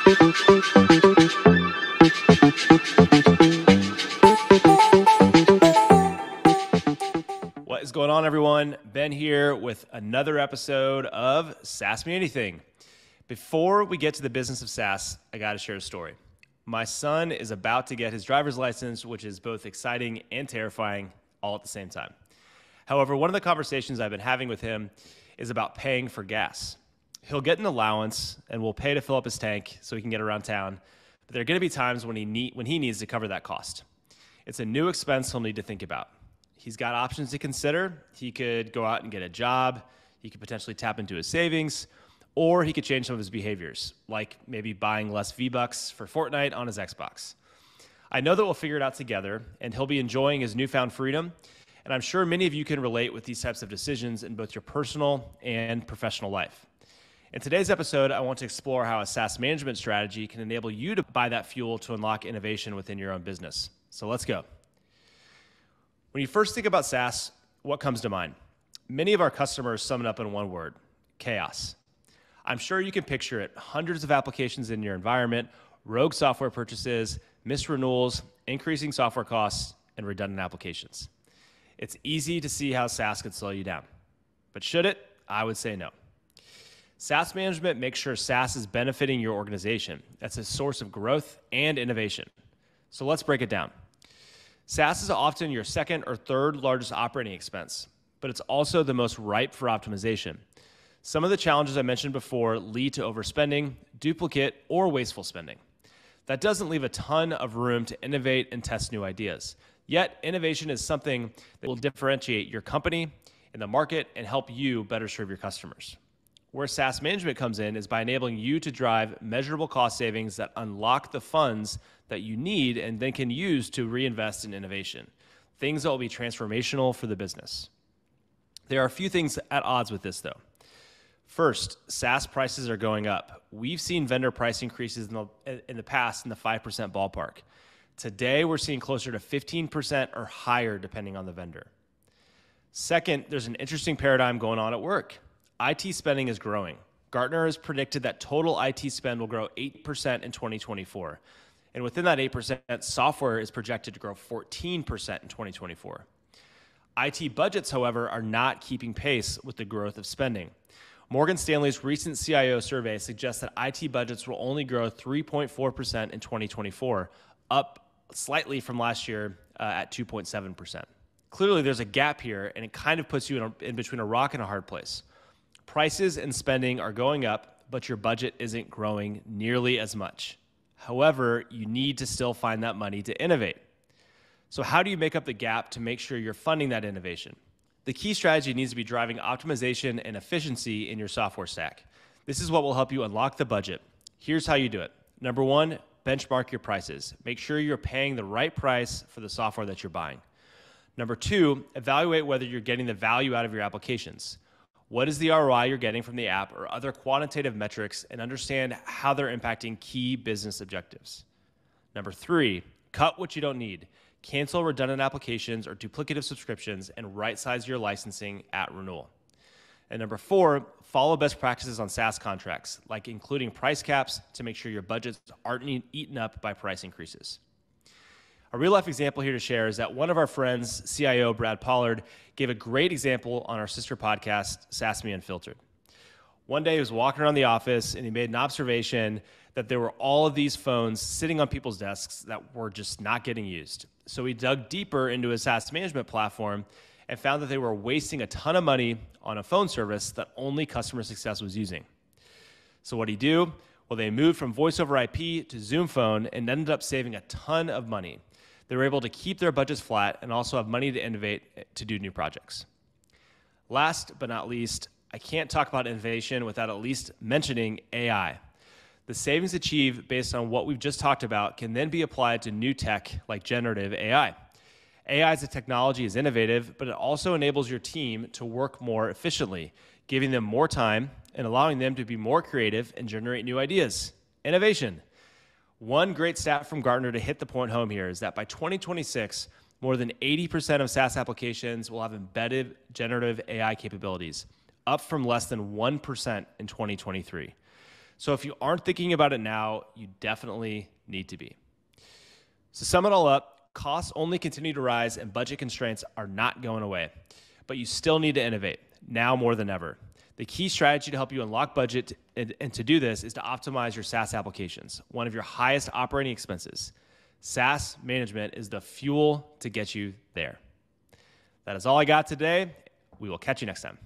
What is going on, everyone? Ben here with another episode of SaaS Me Anything. Before we get to the business of SaaS, I got to share a story. My son is about to get his driver's license, which is both exciting and terrifying all at the same time. However, one of the conversations I've been having with him is about paying for gas. He'll get an allowance and we'll pay to fill up his tank so he can get around town, but there are going to be times when he needs to cover that cost. It's a new expense he'll need to think about. He's got options to consider. He could go out and get a job. He could potentially tap into his savings, or he could change some of his behaviors, like maybe buying less V-Bucks for Fortnite on his Xbox. I know that we'll figure it out together, and he'll be enjoying his newfound freedom, and I'm sure many of you can relate with these types of decisions in both your personal and professional life. In today's episode, I want to explore how a SaaS management strategy can enable you to buy that fuel to unlock innovation within your own business. So let's go. When you first think about SaaS, what comes to mind? Many of our customers sum it up in one word: chaos. I'm sure you can picture it: hundreds of applications in your environment, rogue software purchases, missed renewals, increasing software costs, and redundant applications. It's easy to see how SaaS could slow you down. But should it? I would say no. SaaS management makes sure SaaS is benefiting your organization. That's a source of growth and innovation. So let's break it down. SaaS is often your second or third largest operating expense, but it's also the most ripe for optimization. Some of the challenges I mentioned before lead to overspending, duplicate, or wasteful spending. That doesn't leave a ton of room to innovate and test new ideas. Yet, innovation is something that will differentiate your company in the market and help you better serve your customers. Where SaaS management comes in is by enabling you to drive measurable cost savings that unlock the funds that you need and then can use to reinvest in innovation, things that will be transformational for the business. There are a few things at odds with this, though. First, SaaS prices are going up. We've seen vendor price increases in the past in the 5% ballpark. Today, we're seeing closer to 15% or higher, depending on the vendor. Second, there's an interesting paradigm going on at work. IT spending is growing. Gartner has predicted that total IT spend will grow 8% in 2024. And within that 8%, software is projected to grow 14% in 2024. IT budgets, however, are not keeping pace with the growth of spending. Morgan Stanley's recent CIO survey suggests that IT budgets will only grow 3.4% in 2024, up slightly from last year at 2.7%. Clearly, there's a gap here, and it kind of puts you in between a rock and a hard place. Prices and spending are going up, but your budget isn't growing nearly as much. However, you need to still find that money to innovate. So how do you make up the gap to make sure you're funding that innovation? The key strategy needs to be driving optimization and efficiency in your software stack. This is what will help you unlock the budget. Here's how you do it. Number one, benchmark your prices. Make sure you're paying the right price for the software that you're buying. Number two, evaluate whether you're getting the value out of your applications. What is the ROI you're getting from the app or other quantitative metrics, and understand how they're impacting key business objectives. Number three, cut what you don't need. Cancel redundant applications or duplicative subscriptions and right-size your licensing at renewal. And number four, follow best practices on SaaS contracts, like including price caps to make sure your budgets aren't eaten up by price increases. A real-life example here to share is that one of our friends, CIO Brad Pollard, gave a great example on our sister podcast, SaaS Me Unfiltered. One day he was walking around the office and he made an observation that there were all of these phones sitting on people's desks that were just not getting used. So he dug deeper into his SaaS management platform and found that they were wasting a ton of money on a phone service that only customer success was using. So what did he do? Well, they moved from voice over IP to Zoom phone and ended up saving a ton of money. They were able to keep their budgets flat and also have money to innovate to do new projects. Last but not least, I can't talk about innovation without at least mentioning AI. The savings achieved based on what we've just talked about can then be applied to new tech like generative AI. AI as a technology is innovative, but it also enables your team to work more efficiently, giving them more time and allowing them to be more creative and generate new ideas. Innovation. One great stat from Gartner to hit the point home here is that by 2026, more than 80% of SaaS applications will have embedded generative AI capabilities, up from less than 1% in 2023. So if you aren't thinking about it now, you definitely need to be. So sum it all up, costs only continue to rise and budget constraints are not going away. But you still need to innovate, now more than ever. The key strategy to help you unlock budget and to do this is to optimize your SaaS applications, one of your highest operating expenses. SaaS management is the fuel to get you there. That is all I got today. We will catch you next time.